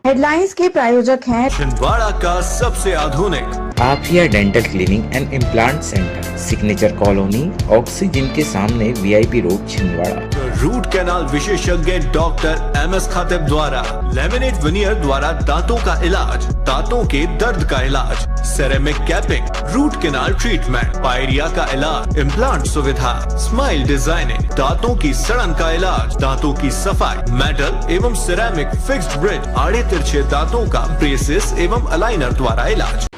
Headlines के प्रायोजक हैं छिंदवाड़ा का सबसे आधुनिक Afiya dental cleaning and implant centre, signature colony, oxygen के सामने, VIP road, Chhindwara. Root canal विशेषज्ञ डॉक्टर एमएस खातिब द्वारा लेमिनेट विनियर द्वारा दांतों का इलाज, दांतों के दर्द का इलाज, ceramic capping, root canal treatment, pyorrhoea का इलाज, इम्प्लांट सुविधा, स्माइल डिजाइनिंग, दांतों की सड़न का इलाज, दांतों की सफाई, मेटल एवं सिरेमिक फिक्स्ड ब्रिज, आड़े तिरछे दांतों का ब्रेसेस एवं अलाइनर द्वारा इलाज।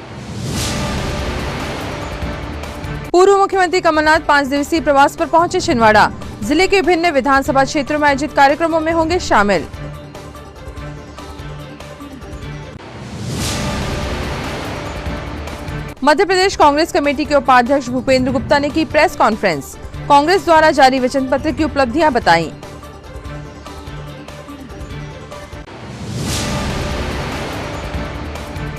पूर्व मुख्यमंत्री कमलनाथ 5 दिवसीय प्रवास पर पहुंचे छिंदवाड़ा। जिले के विभिन्न विधानसभा क्षेत्रों में आयोजित कार्यक्रमों में होंगे शामिल। मध्य प्रदेश कांग्रेस कमेटी के उपाध्यक्ष भूपेंद्र गुप्ता ने की प्रेस कॉन्फ्रेंस। कांग्रेस द्वारा जारी वचन पत्र की उपलब्धियां बताई।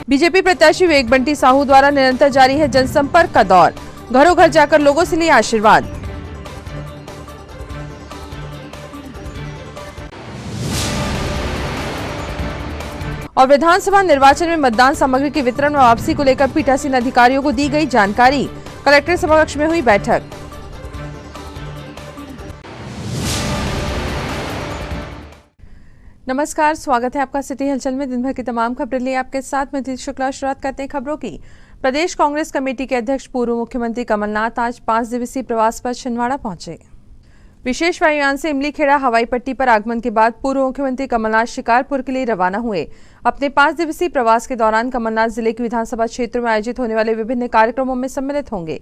बीजेपी प्रत्याशी विवेक बंटी साहू द्वारा निरंतर जारी है जनसंपर्क का दौर। घरों घर जाकर लोगों से लिए आशीर्वाद। और विधानसभा निर्वाचन में मतदान सामग्री के वितरण व वापसी को लेकर पीठासीन अधिकारियों को दी गई जानकारी। कलेक्टर सभाकक्ष में हुई बैठक। नमस्कार, स्वागत है आपका सिटी हलचल में। दिन भर की तमाम खबरें लिए आपके साथ में थी शुक्ला। शुरुआत करते हैं खबरों की। प्रदेश कांग्रेस कमेटी के अध्यक्ष पूर्व मुख्यमंत्री कमलनाथ आज 5 दिवसीय प्रवास पर छिंदवाड़ा पहुंचे। विशेष वायुयान से इमलीखेड़ा हवाई पट्टी पर आगमन के बाद पूर्व मुख्यमंत्री कमलनाथ शिकारपुर के लिए रवाना हुए। अपने 5 दिवसीय प्रवास के दौरान कमलनाथ जिले के विधानसभा क्षेत्रों में आयोजित होने वाले विभिन्न कार्यक्रमों में सम्मिलित होंगे।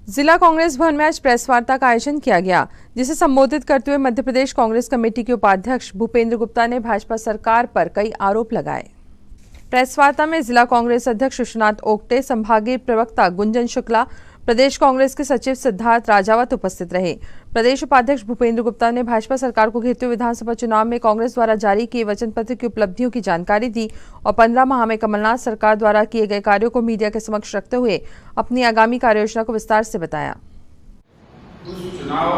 जिला कांग्रेस भवन में आज प्रेस वार्ता का आयोजन किया गया, जिसे संबोधित करते हुए मध्य प्रदेश कांग्रेस कमेटी के उपाध्यक्ष भूपेंद्र गुप्ता ने भाजपा सरकार पर कई आरोप लगाए। प्रेस वार्ता में जिला कांग्रेस अध्यक्ष विश्वनाथ ओक्टे, संभागीय प्रवक्ता गुंजन शुक्ला, प्रदेश कांग्रेस के सचिव सिद्धार्थ राजावत उपस्थित रहे। प्रदेश उपाध्यक्ष भूपेंद्र गुप्ता ने भाजपा सरकार को घेरते हुए विधानसभा चुनाव में कांग्रेस द्वारा जारी किए वचन पत्र की उपलब्धियों की जानकारी दी और 15 माह में कमलनाथ सरकार द्वारा किए गए कार्यों को मीडिया के समक्ष रखते हुए अपनी आगामी कार्ययोजना को विस्तार से बताया। उस चुनाव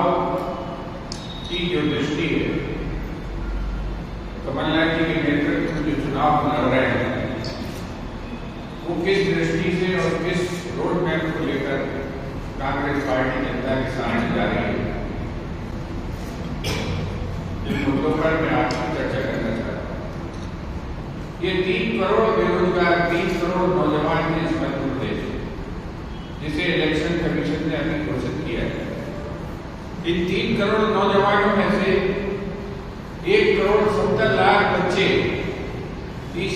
की जो दृष्टि है, कमलनाथ जी के नेतृत्व में जो चुनाव लड़ रहे हैं, वो किस दृष्टि से और किस रोड मैप को लेकर कांग्रेस पार्टी जनता के सामने जा रही है, जिन मुद्दों पर मैं आपकी चर्चा करना चाहता हूँ। ये 3 करोड़ बेरोजगार, 3 करोड़ नौजवान हैं इस मध्य प्रदेश, जिसे इलेक्शन कमीशन ने अभी घोषित किया है। इन 3 करोड़ नौजवानों में से 1 करोड़ 70 लाख बच्चे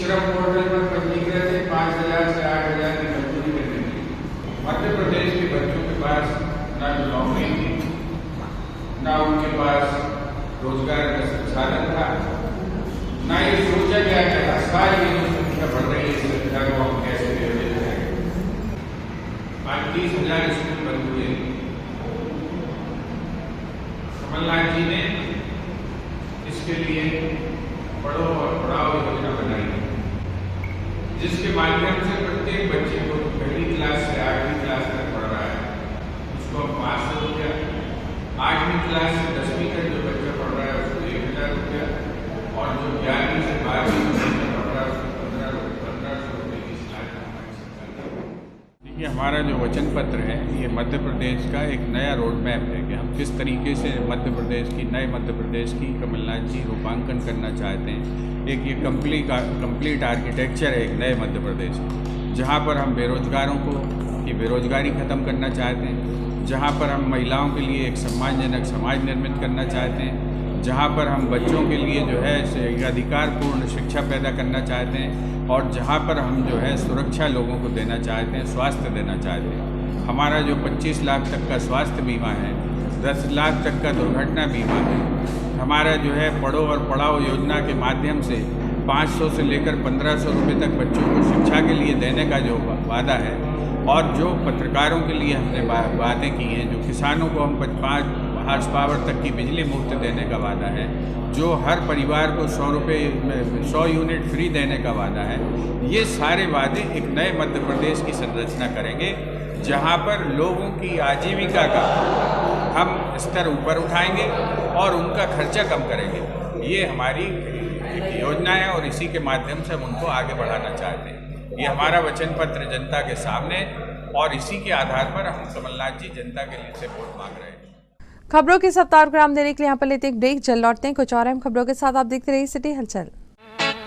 श्रम पोर्टल पर पंजीकृत है 5,000 से 8,000 की मजदूरी करने के लिए। मध्य प्रदेश के बच्चों के पास न तो नौकरी थी, न उनके पास रोजगार का संसाधन था, न ये सोचा गया कि हर साल ये जो संख्या बढ़ रही है, इस संख्या को हम कैसे नियोजित करेंगे। 35,000 स्कूल बंद हुए। कमलनाथ जी ने इसके लिए पढ़ो और पढ़ाओ योजना बनाई, जिसके माध्यम से प्रत्येक बच्चे को पहली क्लास से 8वीं क्लास तक पढ़ रहा है, उसको 500 रुपया, 8वीं क्लास से 10वीं तक जो बच्चा पढ़ रहा है उसको 1,000 रुपया, और जो 11वीं से 12वीं तक पढ़ रहा है उसको 1,500 रुपये की सहायता। देखिए, हमारा जो वचन पत्र है, ये मध्य प्रदेश का एक नया रोड मैप है कि हम किस तरीके से मध्य प्रदेश की, नए मध्य प्रदेश की कमलनाथ जी रूपांकन करना चाहते हैं। एक ये कंप्लीट आर्किटेक्चर है एक नए मध्य प्रदेश, जहाँ पर हम बेरोजगारों की बेरोजगारी ख़त्म करना चाहते हैं, जहाँ पर हम महिलाओं के लिए एक सम्मानजनक समाज निर्मित करना चाहते हैं, जहाँ पर हम बच्चों के लिए जो है एक अधिकारपूर्ण शिक्षा पैदा करना चाहते हैं और जहाँ पर हम जो है सुरक्षा लोगों को देना चाहते हैं, स्वास्थ्य देना चाहते हैं। हमारा जो 25 लाख तक का स्वास्थ्य बीमा है, 10 लाख तक का दुर्घटना बीमा है, हमारा जो है पढ़ो और पढ़ाओ योजना के माध्यम से 500 से लेकर 1500 रुपये तक बच्चों को शिक्षा के लिए देने का जो वादा है, और जो पत्रकारों के लिए हमने बातें की हैं, जो किसानों को हम 5 हार्स पावर तक की बिजली मुफ्त देने का वादा है, जो हर परिवार को 100 यूनिट फ्री देने का वादा है, ये सारे वादे एक नए मध्य प्रदेश की संरचना करेंगे जहाँ पर लोगों की आजीविका का हम स्तर ऊपर उठाएंगे और उनका खर्चा कम करेंगे। ये हमारी एक योजना है और इसी के माध्यम से हम उनको आगे बढ़ाना चाहते हैं। ये हमारा वचन पत्र जनता के सामने, और इसी के आधार पर हम कमलनाथ जी जनता के लिए से वोट मांग रहे हैं। खबरों के सप्ताह विराम देने के लिए यहाँ पर लेते एक ब्रेक, जल्द लौटते हैं कुछ और अहम खबरों के साथ। आप देखते रहिए city Halchal.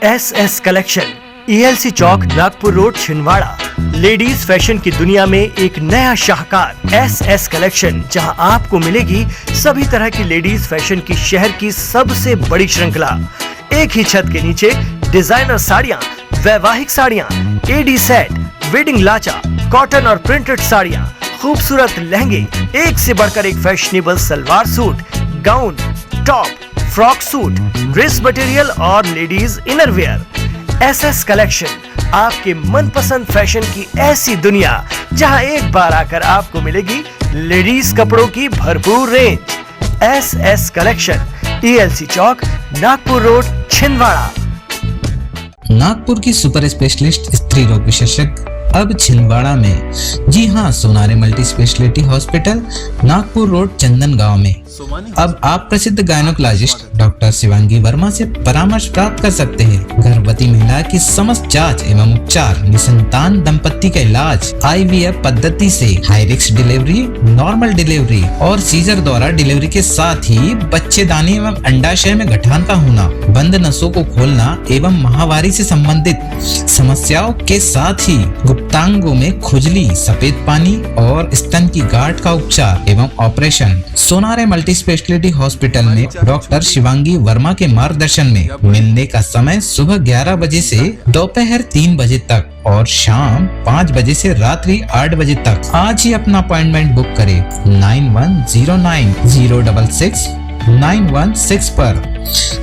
SS collection, ELC Chowk, Nagpur road, Chhindwara. Ladies fashion की दुनिया में एक नया शाहकार SS कलेक्शन, जहां आपको मिलेगी सभी तरह की लेडीज फैशन की शहर की सबसे बड़ी श्रृंखला। एक ही छत के नीचे डिजाइनर साड़ियां, वैवाहिक साड़ियां, AD सेट, वेडिंग लाचा, कॉटन और प्रिंटेड साड़ियां, खूबसूरत लहंगे, एक से बढ़कर एक fashionable salwar suit, gown, top, frock suit, dress material और लेडीज इनरवेयर। SS कलेक्शन, आपके मनपसंद फैशन की ऐसी दुनिया जहां एक बार आकर आपको मिलेगी लेडीज कपड़ों की भरपूर range. SS collection, ELC Chowk, Nagpur road, Chhindwara. Nagpur की सुपर स्पेशलिस्ट स्त्री रोग विशेषज्ञ अब छिंदवाड़ा में। जी हाँ, Sonare multi speciality hospital, Nagpur road, Chandan Gaon में। अब आप प्रसिद्ध गायनोकोलॉजिस्ट डॉक्टर शिवांगी वर्मा से परामर्श प्राप्त कर सकते हैं। गर्भवती महिला की समस्त जांच एवं उपचार, निसंतान दंपत्ति का इलाज, IVF पद्धति से high risk delivery, normal delivery और सीजर द्वारा डिलीवरी के साथ ही बच्चेदानी एवं अंडाशय में गठान का होना, बंद नसों को खोलना एवं माहवारी से संबंधित समस्याओं के साथ ही गुप्तांगों में खुजली, सफेद पानी और स्तन की गांठ का उपचार एवं operation Sonare multi speciality hospital में डॉक्टर शिवांगी वर्मा के मार्गदर्शन में। मिलने का समय सुबह 11 बजे से दोपहर 3 बजे तक और शाम 5 बजे से रात्रि 8 बजे तक। आज ही अपना अपॉइंटमेंट बुक करें 9109066916 पर।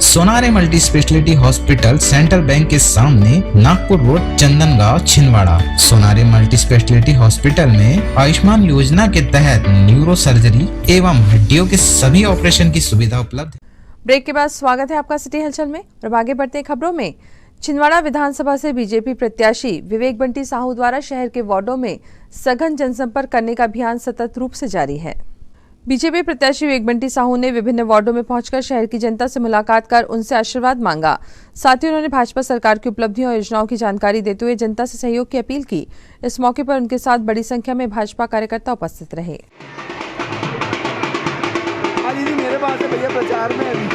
Sonare multi speciality hospital, central bank के सामने, Nagpur road, Chandangaon, Chhindwara. Sonare multi speciality hospital में आयुष्मान योजना के तहत न्यूरो सर्जरी एवं हड्डियों के सभी ऑपरेशन की सुविधा उपलब्ध है। ब्रेक के बाद स्वागत है आपका सिटी हलचल में। और आगे बढ़ते हैं खबरों में। छिंदवाड़ा विधानसभा से बीजेपी प्रत्याशी विवेक बंटी साहू द्वारा शहर के वार्डों में सघन जनसंपर्क करने का अभियान सतत रूप से जारी है। बीजेपी प्रत्याशी विवेक बंटी साहू ने विभिन्न वार्डों में पहुंचकर शहर की जनता से मुलाकात कर उनसे आशीर्वाद मांगा। साथ ही उन्होंने भाजपा सरकार की उपलब्धियों और योजनाओं की जानकारी देते हुए जनता से सहयोग की अपील की। इस मौके पर उनके साथ बड़ी संख्या में भाजपा कार्यकर्ता उपस्थित रहे। मेरे पास भैया प्रचार में अभी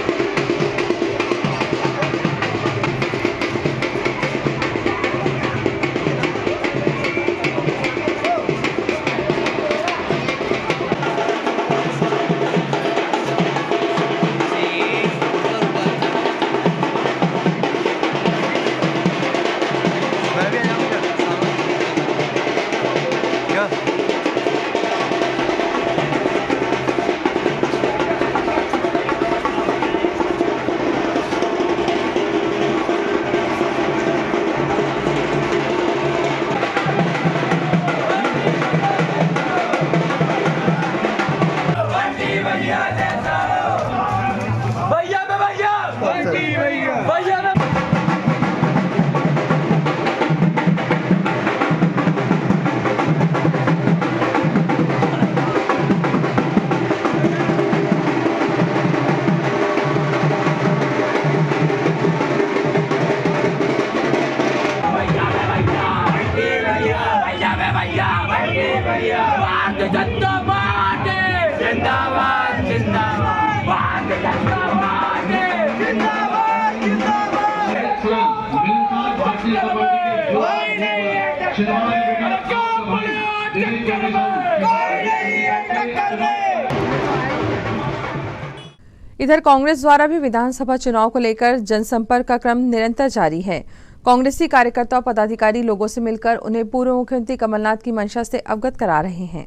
इधर कांग्रेस द्वारा भी विधानसभा चुनाव को लेकर जनसंपर्क का क्रम निरंतर जारी है। कांग्रेसी कार्यकर्ता और पदाधिकारी लोगों से मिलकर उन्हें पूर्व मुख्यमंत्री कमलनाथ की मंशा से अवगत करा रहे हैं।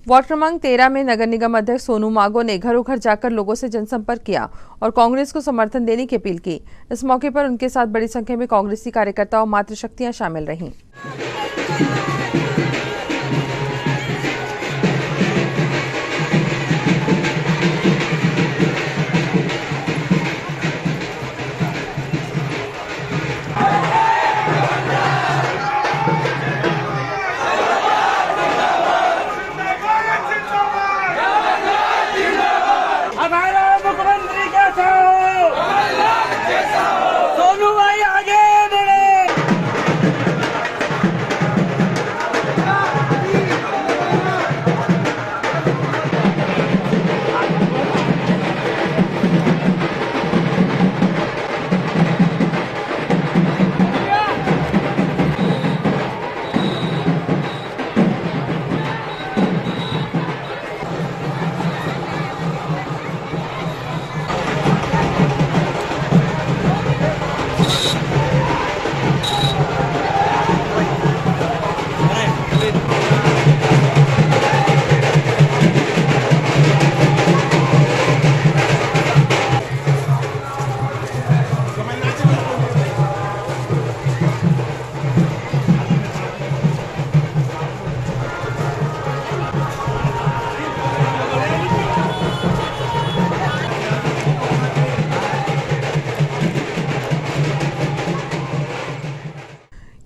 वार्ड क्रमांक 13 में नगर निगम अध्यक्ष सोनू मागो ने घरों घर जाकर लोगों से जनसंपर्क किया और कांग्रेस को समर्थन देने की अपील की। इस मौके पर उनके साथ बड़ी संख्या में कांग्रेसी कार्यकर्ता और मातृशक्तियां शामिल रहीं।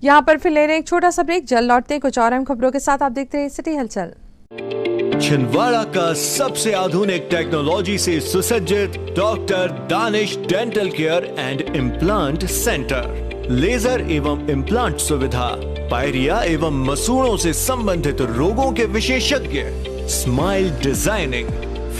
यहाँ पर फिर ले रहे एक छोटा सा ब्रेक। जल्द लौटते हैं कुछ और अहम खबरों के साथ। आप देखते रहिए सिटी हलचल। छिंदवाड़ा का सबसे आधुनिक टेक्नोलॉजी से सुसज्जित doctor Danish dental care and implant centre. Laser एवं इम्प्लांट सुविधा, पायरिया एवं मसूड़ों से संबंधित रोगों के विशेषज्ञ, स्माइल डिजाइनिंग,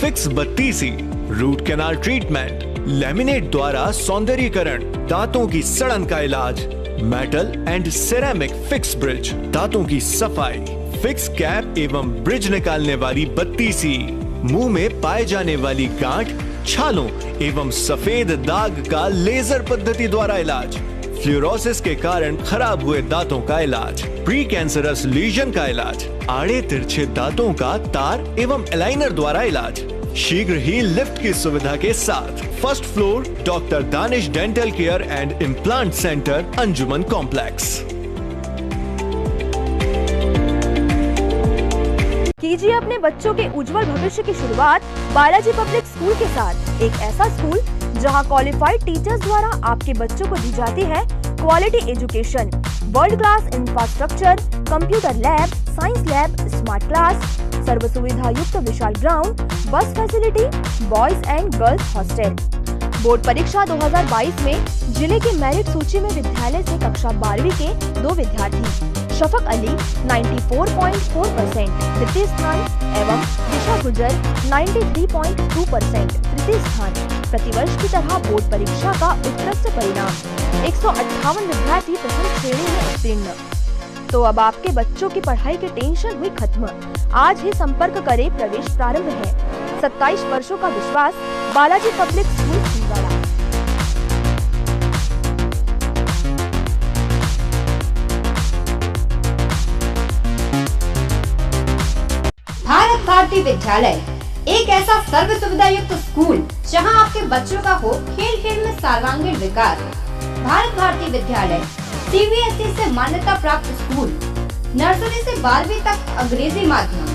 फिक्स बत्तीसी, रूट कैनाल ट्रीटमेंट, लैमिनेट द्वारा सौंदर्यीकरण, दांतों की सड़न का इलाज, metal and ceramic fix bridge, दांतों की सफाई, फिक्स कैप एवं ब्रिज निकालने वाली बत्तीसी, मुंह में पाए जाने वाली गांठ, छालों एवं सफेद दाग का लेजर पद्धति द्वारा इलाज, फ्लोरोसिस के कारण खराब हुए दांतों का इलाज, प्री कैंसरस लीजन का इलाज, आड़े तिरछे दांतों का तार एवं एलाइनर द्वारा इलाज, शीघ्र ही लिफ्ट की सुविधा के साथ। First floor doctor Danish dental care and implant centre, Anjuman complex. कीजिए अपने बच्चों के उज्जवल भविष्य की शुरुआत बालाजी पब्लिक स्कूल के साथ। एक ऐसा स्कूल जहां क्वालिफाइड टीचर्स द्वारा आपके बच्चों को दी जाती है quality education, world class infrastructure, computer lab, science lab, smart class, सर्व सुविधा युक्त विशाल ground, bus facility, boys and girls hostel. Board परीक्षा 2022 में जिले की मेरिट सूची में विद्यालय से कक्षा 12वीं के 2 विद्यार्थी शफक अली 94.4% तृतीय स्थान एवं दिशा गुजर 93.2% तृतीय स्थान। प्रतिवर्ष की तरह बोर्ड परीक्षा का उत्कृष्ट परिणाम 158 विद्यार्थी प्रथम श्रेणी में उत्तीर्ण। तो अब आपके बच्चों की पढ़ाई की टेंशन हुई खत्म। आज ही संपर्क करें, प्रवेश प्रारंभ है। 27 वर्षों का विश्वास, बालाजी पब्लिक स्कूल छिंदवाड़ा। भारत भारती विद्यालय एक ऐसा सर्व सुविधा युक्त स्कूल जहां आपके बच्चों का हो खेल खेल में सर्वांगीण विकास। भारत भारती विद्यालय CBSE से मान्यता प्राप्त स्कूल, नर्सरी से 12वीं तक अंग्रेजी माध्यम।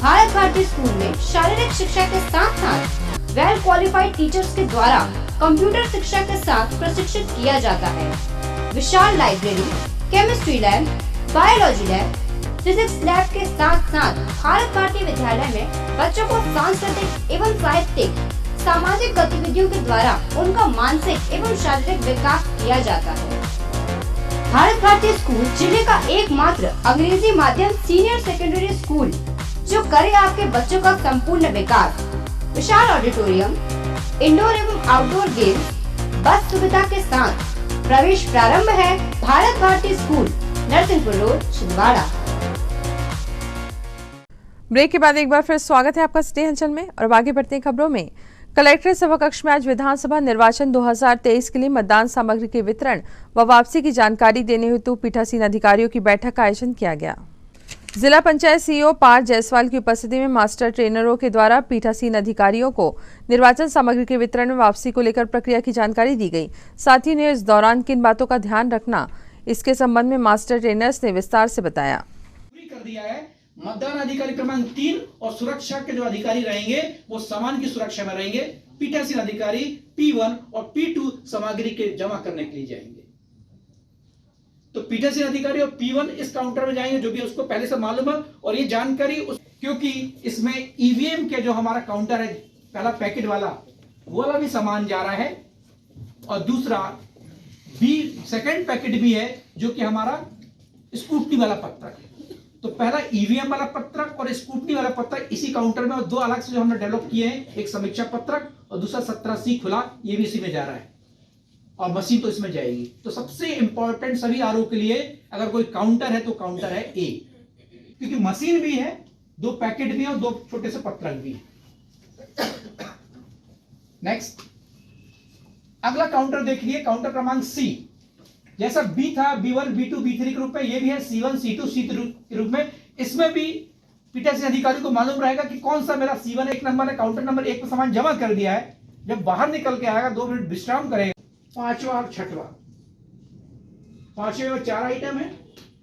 भारत भारती स्कूल में शारीरिक शिक्षा के साथ साथ वेल क्वालिफाइड टीचर्स के द्वारा कंप्यूटर शिक्षा के साथ प्रशिक्षित किया जाता है। विशाल library, chemistry lab, biology lab, physics lab के साथ साथ भारत भारती विद्यालय में बच्चों को सांस्कृतिक एवं साहित्यिक सामाजिक गतिविधियों के द्वारा उनका मानसिक एवं शारीरिक विकास किया जाता है। भारत भारती स्कूल जिले का एकमात्र अंग्रेजी माध्यम सीनियर सेकेंडरी स्कूल जो करे आपके बच्चों का संपूर्ण विकास। विशाल ऑडिटोरियम, इंडोर एवं आउटडोर गेम्स, बस सुविधा के साथ। प्रवेश प्रारंभ है। Bharat Bharati school, Narsinghpur road, Chhindwara. Break के बाद एक बार फिर स्वागत है आपका सिटी हलचल में और अब आगे बढ़ते हैं खबरों में। कलेक्ट्रेट सभाकक्ष में आज विधानसभा निर्वाचन 2023 के लिए मतदान सामग्री के वितरण व वापसी की जानकारी देने हेतु पीठासीन अधिकारियों की बैठक का आयोजन किया गया। जिला पंचायत सीईओ पार्थ जायसवाल की उपस्थिति में मास्टर ट्रेनरों के द्वारा पीठासीन अधिकारियों को निर्वाचन सामग्री के वितरण में वापसी को लेकर प्रक्रिया की जानकारी दी गई। साथ ही उन्हें इस दौरान किन बातों का ध्यान रखना, इसके संबंध में मास्टर ट्रेनर्स ने विस्तार से बताया। कर दिया है मतदान अधिकारी क्रमांक 3 और सुरक्षा के जो अधिकारी रहेंगे वो सामान की सुरक्षा में रहेंगे। पीठासीन अधिकारी P1 और P2 सामग्री के जमा करने के लिए जाएंगे। तो पीठासीन अधिकारी और P1 इस काउंटर में जाएंगे, जो भी उसको पहले से मालूम है। और ये जानकारी क्योंकि इसमें ईवीएम के जो हमारा काउंटर है, पहला पैकेट वाला वो वाला भी सामान जा रहा है, और दूसरा सेकंड पैकेट भी है जो कि हमारा स्कूटनी वाला पत्रक है। तो पहला ईवीएम वाला पत्रक और स्कूटनी वाला पत्रक इसी काउंटर में, और दो अलग से जो हमने डेवलप किए हैं, एक समीक्षा पत्रक और दूसरा 17C खुला, ये भी इसी में जा रहा है, और मशीन तो इसमें जाएगी। तो सबसे इंपॉर्टेंट सभी आरओ के लिए अगर कोई काउंटर है तो काउंटर है ए, क्योंकि मशीन भी है, 2 पैकेट भी है और 2 छोटे से पत्रक भी है। नेक्स्ट अगला काउंटर देखिए, काउंटर क्रमांक C। जैसा B था B1 B2 B3 के रूप में, ये भी है C1 C2 C3 के रूप में। इसमें भी पीठासीन अधिकारी को मालूम रहेगा कि कौन सा मेरा C1 एक नंबर है, काउंटर नंबर 1 पर सामान जमा कर दिया है। जब बाहर निकल के आएगा 2 मिनट विश्राम करेगा। 5वां और 6वां, 5वें में 4 आइटम है,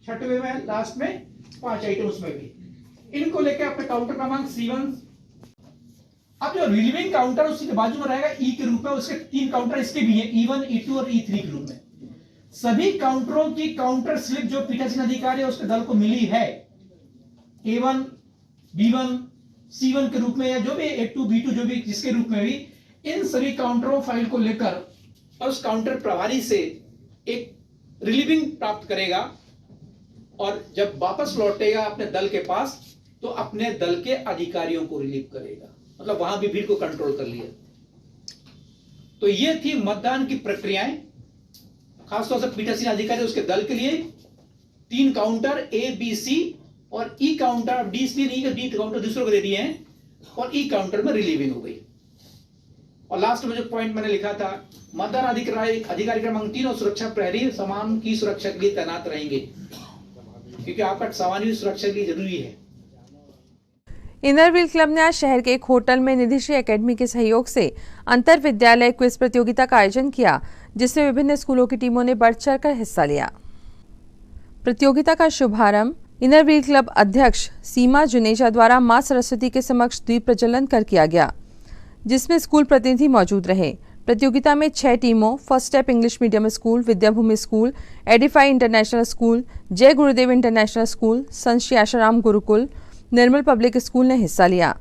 6वें में लास्ट में 5 आइटम, उसमें भी इनको लेकर अपने काउंटर क्रमांक C1। अब जो रिलीविंग काउंटर उसके बाजू में रहेगा E के रूप में, उसके 3 काउंटर इसके भी हैं, E1 E2 और E3 के रूप में। सभी काउंटरों की काउंटर स्लिप जो पीठासीन अधिकारी है उसके दल को मिली है, A1 B1 C1 के रूप में, या जो भी A2 B2 जो भी जिसके रूप में भी, इन सभी काउंटरों फाइल को लेकर और उस काउंटर प्रभारी से एक रिलीविंग प्राप्त करेगा, और जब वापस लौटेगा अपने दल के पास तो अपने दल के अधिकारियों को रिलीव करेगा। मतलब वहां भी भीड़ को कंट्रोल कर लिया। तो ये थी मतदान की प्रक्रियाएं, खासतौर से पीठासीन अधिकारी उसके दल के लिए। 3 काउंटर A B C और E काउंटर, D इसलिए नहीं कि D काउंटर दूसरों को दे दिए हैं, और E काउंटर में रिलीविंग हो गई। और लास्ट में जो पॉइंट मैंने लिखा था, मतदान अधिकारी क्रमांक 3 और सुरक्षा प्रहरी सामान की सुरक्षा के लिए तैनात रहेंगे, क्योंकि आपका सामान भी सुरक्षा के लिए जरूरी है। इनर व्हील क्लब ने आज शहर के एक होटल में निधिश्री एकेडमी के सहयोग से अंतर विद्यालय क्विज प्रतियोगिता का आयोजन किया, जिसमें विभिन्न स्कूलों की टीमों ने बढ़ चढ़कर हिस्सा लिया। प्रतियोगिता का शुभारंभ इनर व्हील क्लब अध्यक्ष सीमा जुनेजा द्वारा मां सरस्वती के समक्ष दीप प्रज्वलन कर किया गया, जिसमें स्कूल प्रतिनिधि मौजूद रहे। प्रतियोगिता में 6 टीमों first step English medium school, Vidyabhumi school, Edify international school, Jai Gurudev international school, Sant Shri Asharam Gurukul, Nirmal public school ने हिस्सा लिया।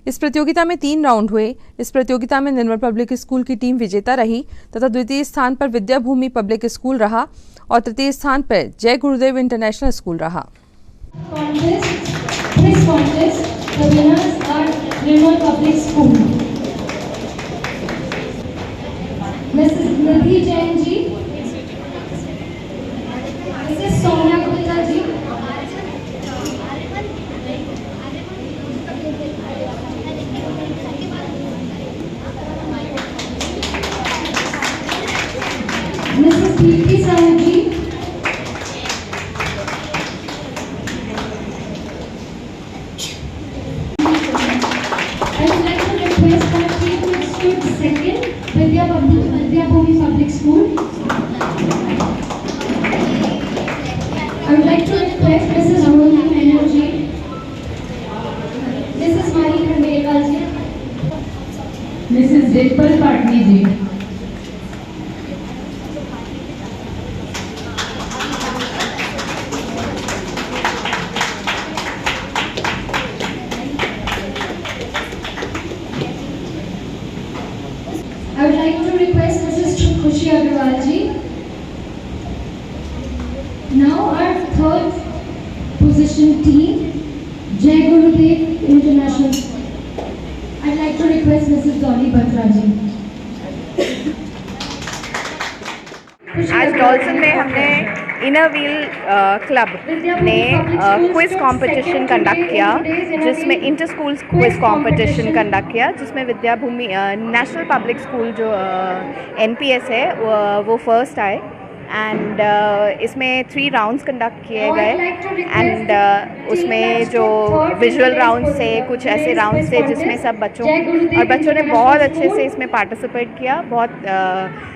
इस प्रतियोगिता में 3 राउंड हुए। इस प्रतियोगिता में निर्मल पब्लिक स्कूल की टीम विजेता रही तथा द्वितीय स्थान पर विद्याभूमि पब्लिक स्कूल रहा और तृतीय स्थान पर जय गुरुदेव इंटरनेशनल स्कूल रहा। Vidyabhumi Public School. I would like to request Mrs. Amoli Banerjee, Mrs. Mari Khandelwal ji, Mrs. Dipal Patni ji. I would like to request Mrs. Khushi Agrawal ji. Now our third position team, Jai Gurudev International. I'd like to request Mrs. Dolly Batra ji. आज डॉल्सन में हमने inner wheel club ने quiz competition conduct किया, जिसमें inter school quiz competition conduct किया, जिसमें Vidyabhumi national public school जो NPS है वो फर्स्ट आए। एंड इसमें 3 राउंड्स कंडक्ट किए गए एंड उसमें जो विजुअल राउंड्स थे, कुछ ऐसे राउंड्स थे जिसमें सब बच्चों ने बहुत अच्छे से इसमें पार्टिसिपेट किया।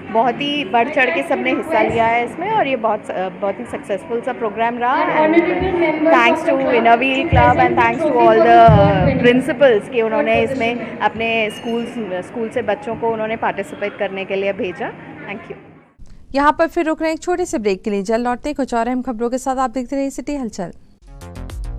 बहुत ही बढ़ चढ़ के सब ने हिस्सा लिया है इसमें, और ये बहुत ही सक्सेसफुल सा प्रोग्राम रहा। And thanks to inner wheel club and thanks to all the principals कि उन्होंने इसमें अपने स्कूल से बच्चों को उन्होंने पार्टिसिपेट करने के लिए भेजा। Thank you. यहाँ पर फिर रुक रहे एक छोटे से ब्रेक के लिए, जल्द लौटते कुछ और अहम खबरों के साथ। आप देखते रहिए सिटी हलचल।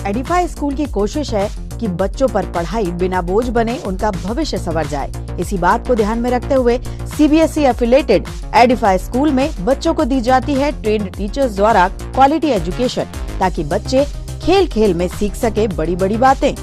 एडिफाई स्कूल की कोशिश है कि बच्चों पर पढ़ाई बिना बोझ बने उनका भविष्य संवर जाए। इसी बात को ध्यान में रखते हुए CBSE एफिलेटेड एडिफाई स्कूल में बच्चों को दी जाती है ट्रेन्ड टीचर्स द्वारा क्वालिटी एजुकेशन, ताकि बच्चे खेल खेल में सीख सके बड़ी बड़ी बातें।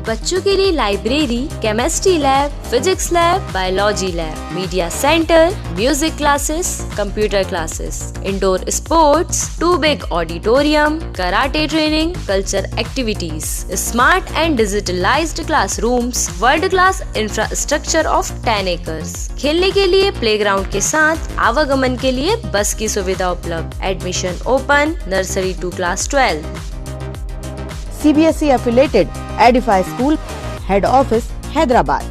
बच्चों के लिए library, chemistry lab, physics lab, biology lab, media centre, music classes, computer classes, indoor sports, 2 big auditorium, karate training, culture activities, smart and digitalised classrooms, world class infrastructure of 10 acres, खेलने के लिए प्लेग्राउंड के साथ आवागमन के लिए बस की सुविधा उपलब्ध। Admission open nursery to class 12। CBSE affiliated Edify school, head office Hyderabad.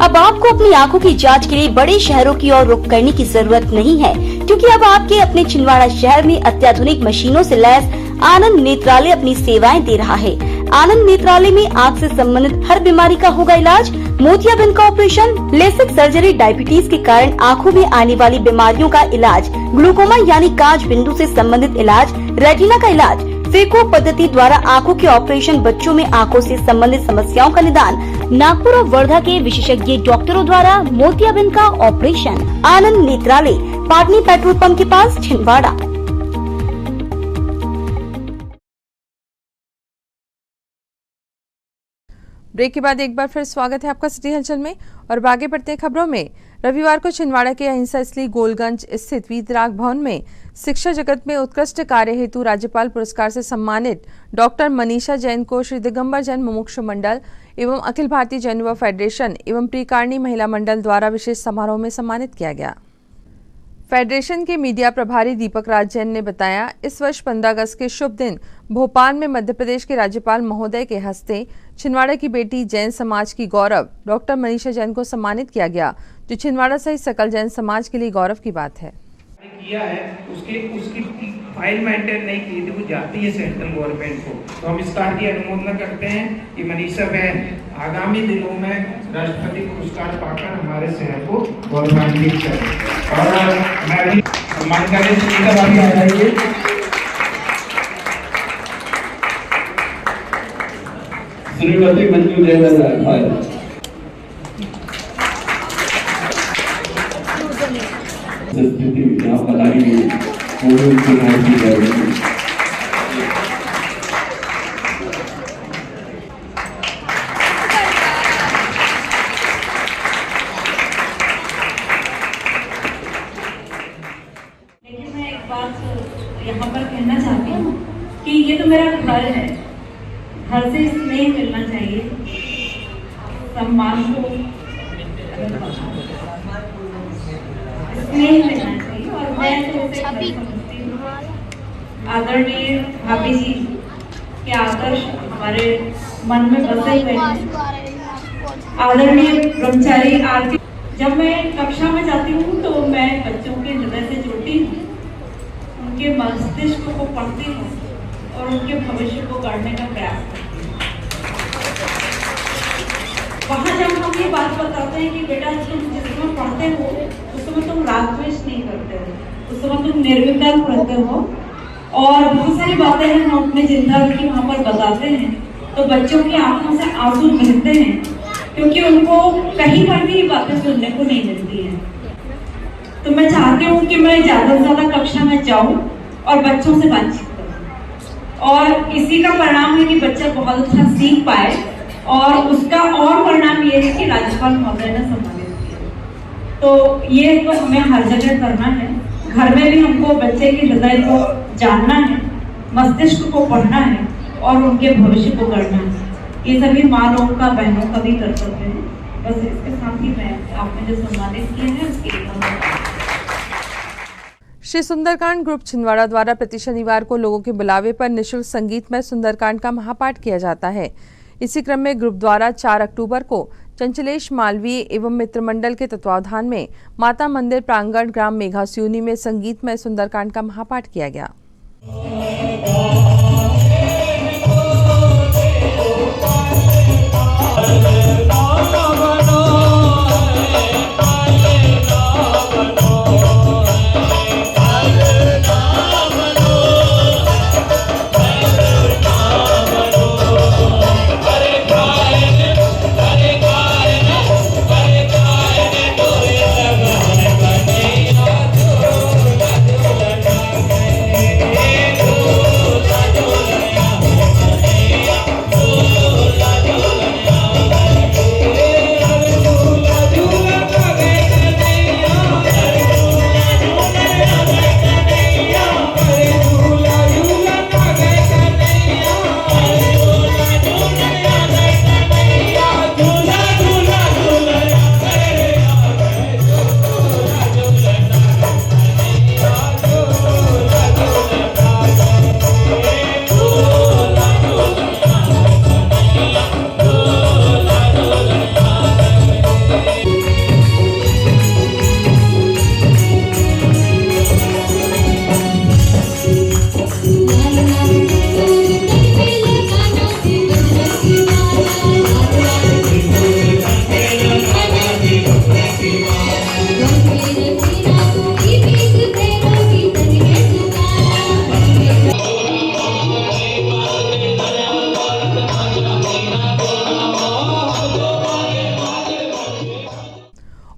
अब आपको अपनी आंखों की जांच के लिए बड़े शहरों की ओर रुख करने की जरूरत नहीं है, क्योंकि अब आपके अपने छिंदवाड़ा शहर में अत्याधुनिक मशीनों से लैस आनंद नेत्रालय अपनी सेवाएं दे रहा है। आनंद नेत्रालय में आँख से संबंधित हर बीमारी का होगा इलाज। मोतियाबिंद का ऑपरेशन, लेसिक सर्जरी, डायबिटीज के कारण आँखों में आने वाली बीमारियों का इलाज, ग्लूकोमा यानी कांच बिंदु से संबंधित इलाज, रेटिना का इलाज, फेको पद्धति द्वारा आंखों के ऑपरेशन, बच्चों में आंखों से संबंधित समस्याओं का निदान, नागपुर और वर्धा के विशेषज्ञ डॉक्टरों द्वारा मोतियाबिंद का ऑपरेशन। आनंद नेत्रालय, पाटनी पेट्रोल पंप के पास, छिंदवाड़ा। ब्रेक के बाद एक बार फिर स्वागत है आपका सिटी हलचल में, और आगे बढ़ते हैं खबरों में। रविवार को छिंदवाड़ा के अहिंसा स्थली गोलगंज स्थित वीतराग भवन में शिक्षा जगत में उत्कृष्ट कार्य हेतु राज्यपाल पुरस्कार से सम्मानित डॉक्टर मनीषा जैन को श्री दिगंबर जैन मुमुक्षु मंडल एवं अखिल भारतीय जैन युवा फेडरेशन एवं प्रिकारिणी महिला मंडल द्वारा विशेष समारोह में सम्मानित किया गया। फेडरेशन के मीडिया प्रभारी दीपक राज जैन ने बताया, इस वर्ष 15 अगस्त के शुभ दिन भोपाल में मध्य प्रदेश के राज्यपाल महोदय के हस्ते छिंदवाड़ा की बेटी जैन समाज की गौरव डॉक्टर मनीषा जैन को सम्मानित किया गया, जो छिंदवाड़ा सहित सकल जैन समाज के लिए गौरव की बात है। किया है उसकी फाइल मेंटेन नहीं की थी, वो जाती है सेंट्रल गवर्नमेंट को, तो हम इस कार्य की अनुमोदन करते हैं कि मनीषा बहन आगामी दिनों में राष्ट्रपति पुरस्कार पाकर हमारे शहर को गौरवान्वित करें। और मैं भी सम्मान करने सुनीता भाभी आ जाइए। श्रीमती मंजू जैन स्थिति यहाँ बनाई गई वो उनकी की जा रही है। लेकिन मैं एक बात यहाँ पर कहना चाहती हूँ कि ये तो मेरा घर है, घर से स्नेह मिलना चाहिए, सम्मान को नहीं मिलना चाहिए। और मैं तो उसे समझती हूँ, आदरणीय भाभी जी के आदर्श हमारे मन में बसे हुए हैं। आदरणीय ब्रह्मचारी आरती, जब मैं कक्षा में जाती हूँ तो मैं बच्चों के हृदय से जुड़ती हूँ, उनके मस्तिष्क को पढ़ती हूँ और उनके भविष्य को गढ़ने का प्रयास करती हूँ। वहाँ जब हम ये बात बताते हैं कि बेटा तुम जिस समय पढ़ते हो उस समय तुम राग द्वेष नहीं करते हो, उस समय तुम निर्विकल्प रहते हो, और बहुत सारी बातें हम अपने जिंदगी की वहाँ पर बताते हैं, तो बच्चों की आंखों से आंसू बहते हैं, क्योंकि उनको कहीं पर भी बातें सुनने को नहीं मिलती हैं। तो मैं चाहती हूँ कि मैं ज़्यादा से ज़्यादा कक्षा में जाऊँ और बच्चों से बातचीत करूँ, और इसी का परिणाम है कि बच्चा बहुत अच्छा सीख पाए, और उसका और परिणाम ये है कि राज्यपाल महोदय ने सम्मानित किया। तो ये तो हमें हर जगह करना है, घर में भी हमको बच्चे के हृदय को जानना है, मस्तिष्क को पढ़ना है और उनके भविष्य को गढ़ना है। ये सभी माँ लोगों का, बहनों का भी कर्तव्य है। बस इसके साथ ही मैं आपने जो सम्मानित किया है उसके लिए श्री सुंदरकांड ग्रुप छिंदवाड़ा द्वारा प्रति शनिवार को लोगों के बुलावे पर निःशुल्क संगीतमय सुंदरकांड का महापाठ किया जाता है। इसी क्रम में ग्रुप द्वारा 4 अक्टूबर को चंचलेश मालवीय एवं मित्र मंडल के तत्वावधान में माता मंदिर प्रांगण ग्राम मेघास्यूनी में संगीतमय सुंदरकांड का महापाठ किया गया।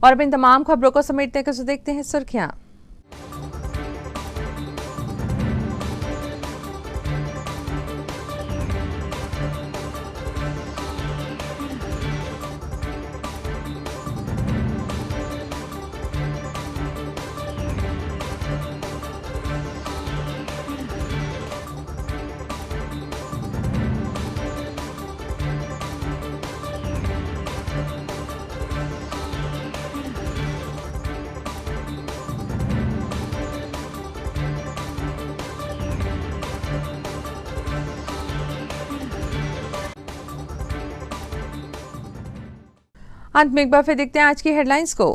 और अब इन तमाम खबरों को समेटने के देखते हैं सुर्खियां। अंत में एक बार फिर देखते हैं आज की हेडलाइंस को।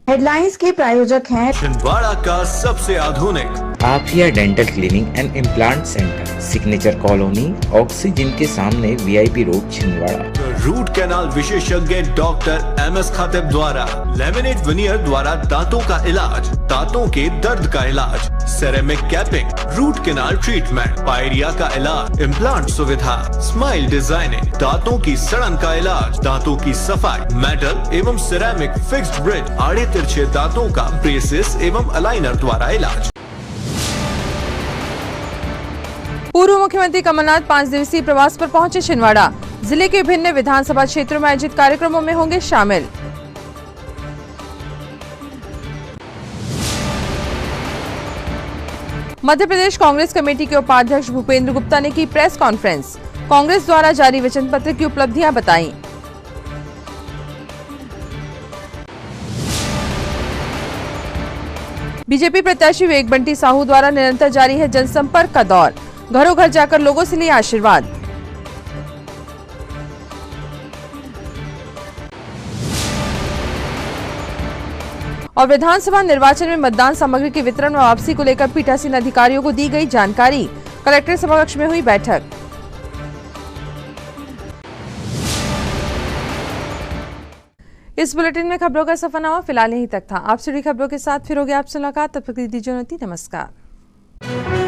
हेडलाइंस के प्रायोजक हैं छिंदवाड़ा का सबसे आधुनिक Afiya dental cleaning and implant centre, signature colony, oxygen के सामने VIP road, Chhindwara. Root canal विशेषज्ञ डॉक्टर MS खातिब द्वारा लेमिनेट विनियर द्वारा दांतों का इलाज, दांतों के दर्द का इलाज, ceramic capping, root canal treatment, pyorrhoea का इलाज, इम्प्लांट सुविधा, स्माइल डिजाइनिंग, दांतों की सड़न का इलाज, दांतों की सफाई, मेटल एवं सिरेमिक फिक्स्ड ब्रिज, आड़े तिरछे दांतों का ब्रेसेस एवं अलाइनर द्वारा इलाज। पूर्व मुख्यमंत्री कमलनाथ 5 दिवसीय प्रवास पर पहुंचे छिंदवाड़ा। जिले के विभिन्न विधानसभा क्षेत्रों में आयोजित कार्यक्रमों में होंगे शामिल। मध्य प्रदेश कांग्रेस कमेटी के उपाध्यक्ष भूपेंद्र गुप्ता ने की प्रेस कॉन्फ्रेंस। कांग्रेस द्वारा जारी वचन पत्र की उपलब्धियां बताई। बीजेपी प्रत्याशी विवेक बंटी साहू द्वारा निरंतर जारी है जनसंपर्क का दौर। घरों घर जाकर लोगों से लिए आशीर्वाद। और विधानसभा निर्वाचन में मतदान सामग्री के वितरण व वापसी को लेकर पीठासीन अधिकारियों को दी गई जानकारी। कलेक्टर सभाकक्ष में हुई बैठक। इस बुलेटिन में खबरों का सफरनामा फिलहाल यहीं तक था। आपसे जुड़ी खबरों के साथ फिर होगी आपसे मुलाकात। तब तक दीजिए नमस्कार।